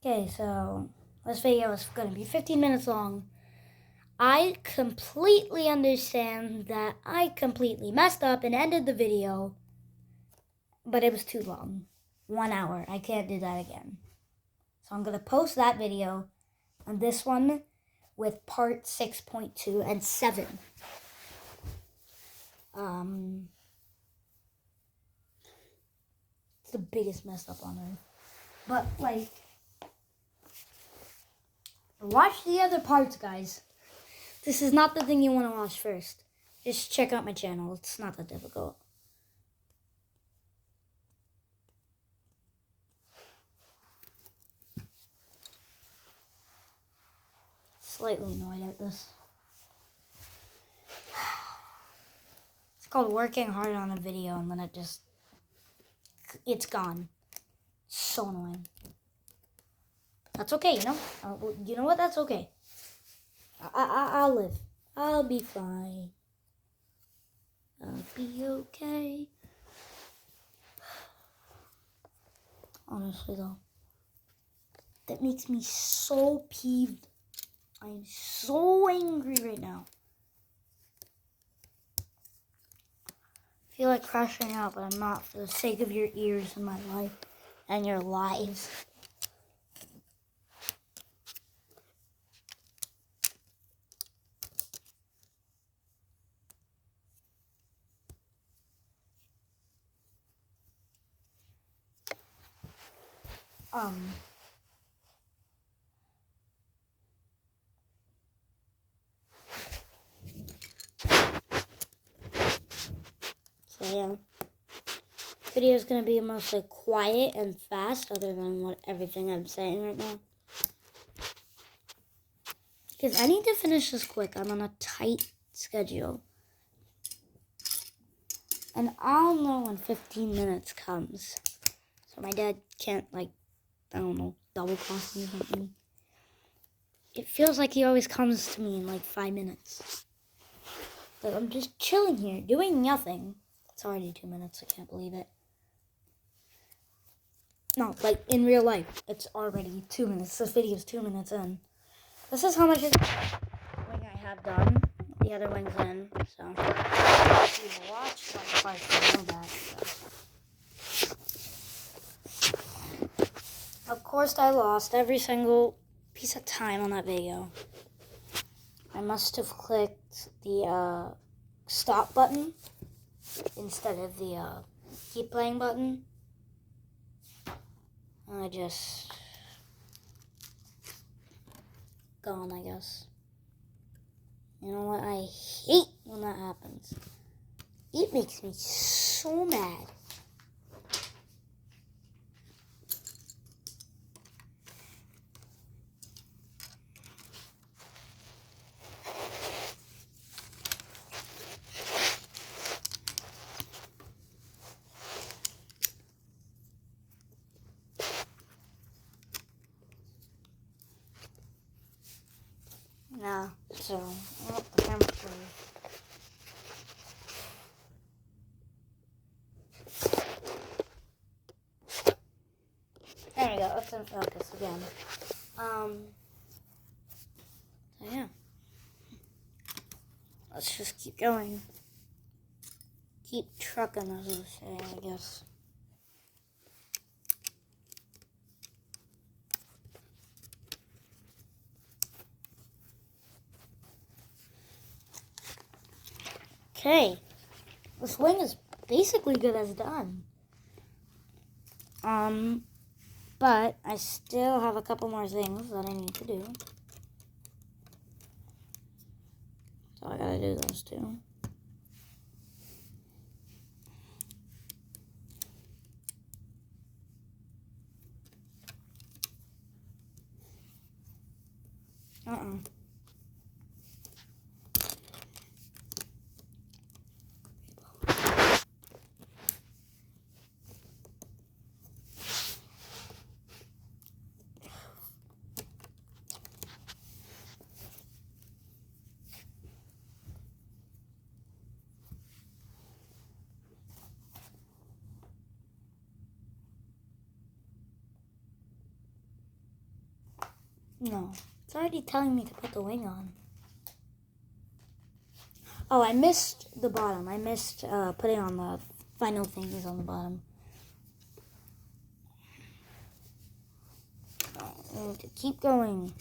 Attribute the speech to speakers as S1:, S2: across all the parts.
S1: Okay, so this video is going to be 15 minutes long. I completely understand that I completely messed up and ended the video, but it was too long. 1 hour. I can't do that again. So I'm going to post that video on this one with part 6.2 and 7. It's the biggest mess up on earth. But, like, watch the other parts, guys. This is not the thing you want to watch first. Just check out my channel. It's not that difficult. Slightly annoyed at this. It's called working hard on a video and then it's gone. So annoying. That's okay, you know? You know what? That's okay. I'll live. I'll be fine. I'll be okay. Honestly, though, that makes me so peeved. I'm so angry right now. I feel like crashing out, but I'm not, for the sake of your ears and my life and your lives. So yeah, video is gonna be mostly quiet and fast, other than everything I'm saying right now. Because I need to finish this quick. I'm on a tight schedule, and I'll know when 15 minutes comes, so my dad can't, like, I don't know, double cross me or something. It feels like he always comes to me in like 5 minutes. Like, I'm just chilling here, doing nothing. It's already 2 minutes, I can't believe it. No, like, in real life, it's already 2 minutes. This video's 2 minutes in. This is how much wing I have done. The other wing's in, so. If you've watched my parts, you know that, so. Of course, I lost every single piece of time on that video. I must have clicked the stop button instead of the keep playing button. And I just gone, I guess. You know what? I hate when that happens. It makes me so mad. Nah, so, the camera's closed. There we go, let's focus again. So yeah. Let's just keep going. Keep trucking, as I say, I guess. Okay, this wing is basically good as done. But I still have a couple more things that I need to do. So I gotta do those two. No, it's already telling me to put the wing on. Oh, I missed the bottom. I missed putting on the final things on the bottom. I need to keep going.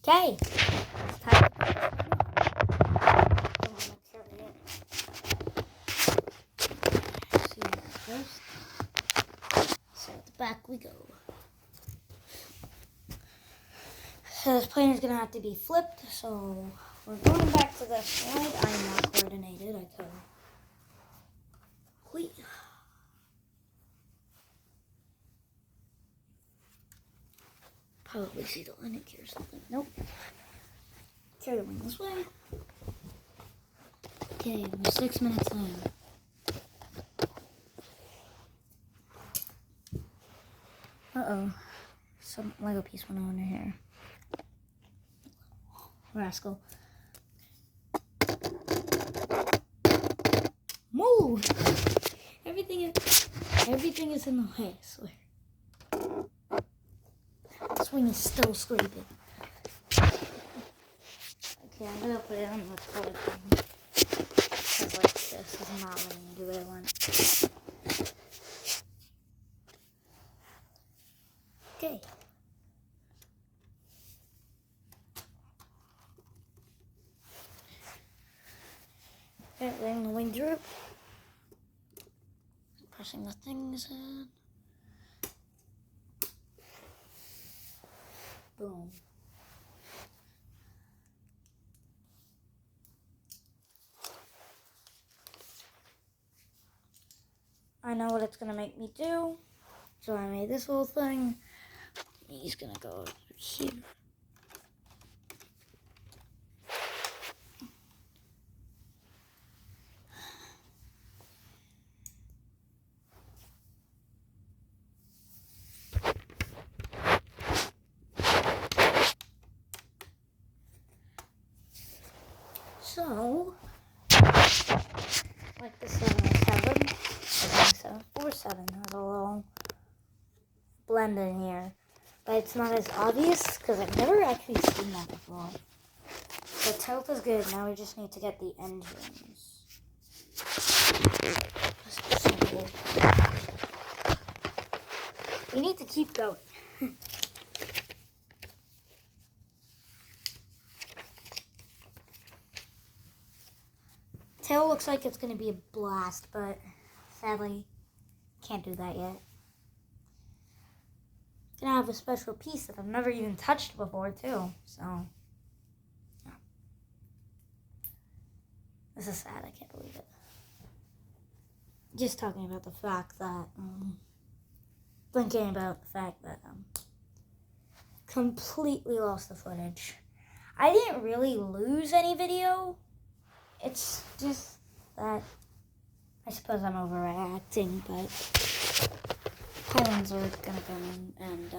S1: Okay. So at the back we go. So this plane is gonna have to be flipped, so we're going back to this side. I'm not coordinated, I tell you. Wait. Probably see the lineage or something. Nope. Carry the wing this way. Okay, we're 6 minutes in. Uh-oh. Some Lego piece went on here. Rascal. Move! Everything is in the way, I swear. This wing is still scraping. Okay, I'm gonna put it on the toilet thing. Because like this is not letting me do what I want. Okay. Okay, letting the wing drip. Pressing the things in. Boom. I know what it's gonna make me do. So I made this whole thing. He's gonna go over here. So, like the 747 has a little blend in here, but it's not as obvious because I've never actually seen that before. The tilt is good. Now we just need to get the engines. We need to keep going. Tail looks like it's going to be a blast, but sadly, can't do that yet. Gonna have a special piece that I've never even touched before, too. So, yeah. This is sad. I can't believe it. Just talking about the fact that, thinking about the fact that, completely lost the footage. I didn't really lose any video. It's just that I suppose I'm overreacting, but pylons are gonna come in and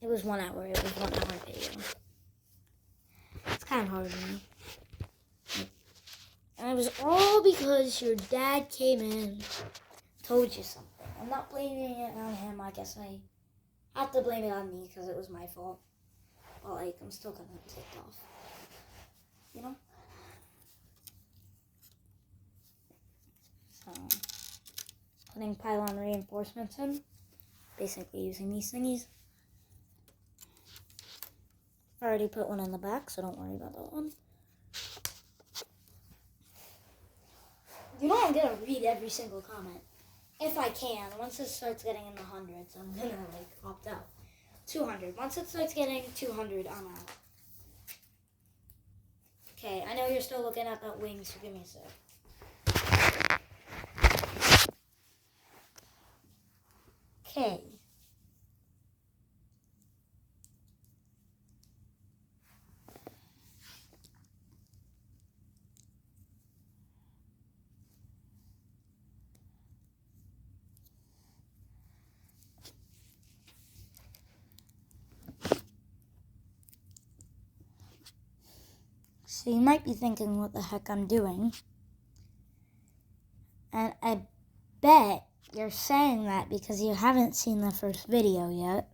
S1: it was 1 hour. It was 1 hour video. It's kind of hard for me. And it was all because your dad came in, told you something. I'm not blaming it on him. I guess I have to blame it on me because it was my fault. Well, like, I'm still gonna take it off. You know? So, putting pylon reinforcements in. Basically using these thingies. I already put one in the back, so don't worry about that one. You know I'm gonna read every single comment. If I can. Once it starts getting in the hundreds, I'm gonna, like, opt out. 200. Once it starts getting 200, I'm out. Okay, I know you're still looking at that wing, so give me a sec. Okay. So you might be thinking what the heck I'm doing. And I bet you're saying that because you haven't seen the first video yet.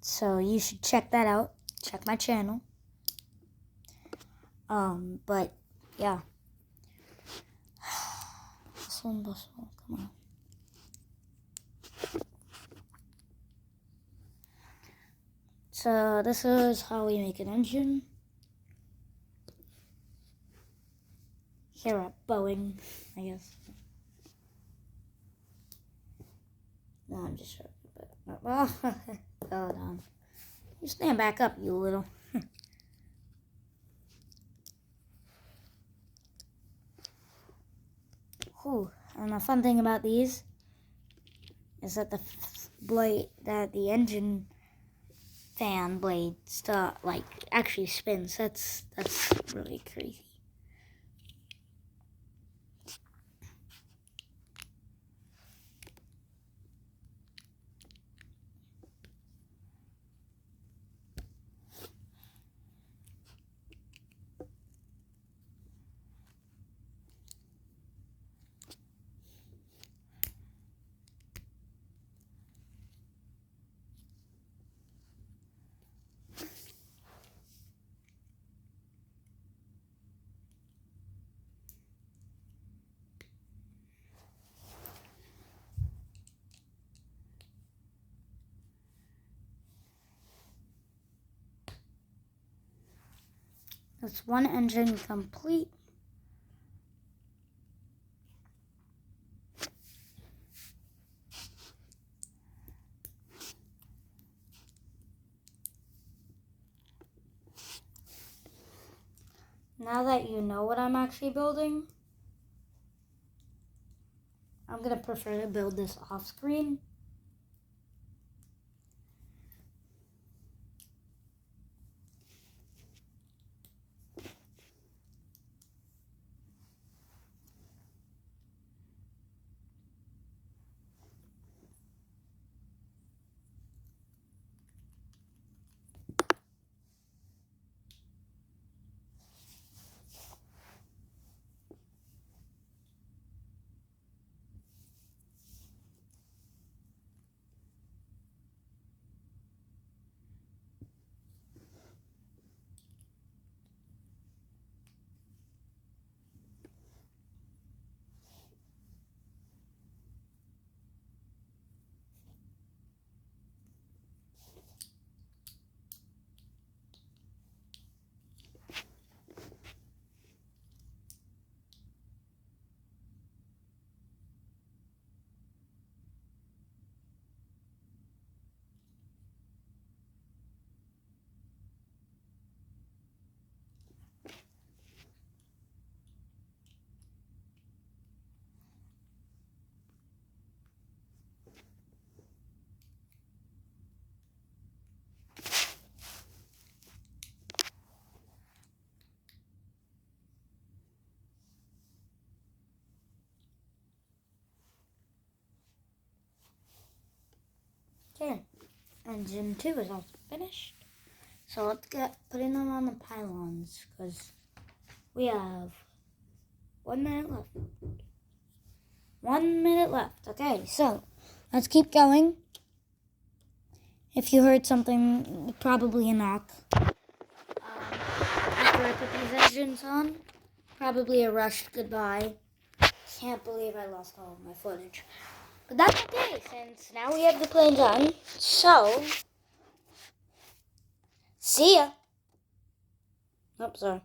S1: So you should check that out. Check my channel. But yeah. Bustle, come on. So this is how we make an engine. Here at Boeing, I guess. No, I'm just joking. But, well, hold on. You stand back up, you little. Whew. And the fun thing about these is that the engine fan blade actually spins. That's really crazy. That's one engine complete. Now that you know what I'm actually building, I'm going to prefer to build this off screen. Okay, engine 2 is also finished. So let's get putting them on the pylons because we have 1 minute left. 1 minute left. Okay, so let's keep going. If you heard something, probably a knock. After I put these engines on, probably a rushed goodbye. Can't believe I lost all of my footage. But that's okay, since now we have the planes on. So, see ya. Oh, sorry.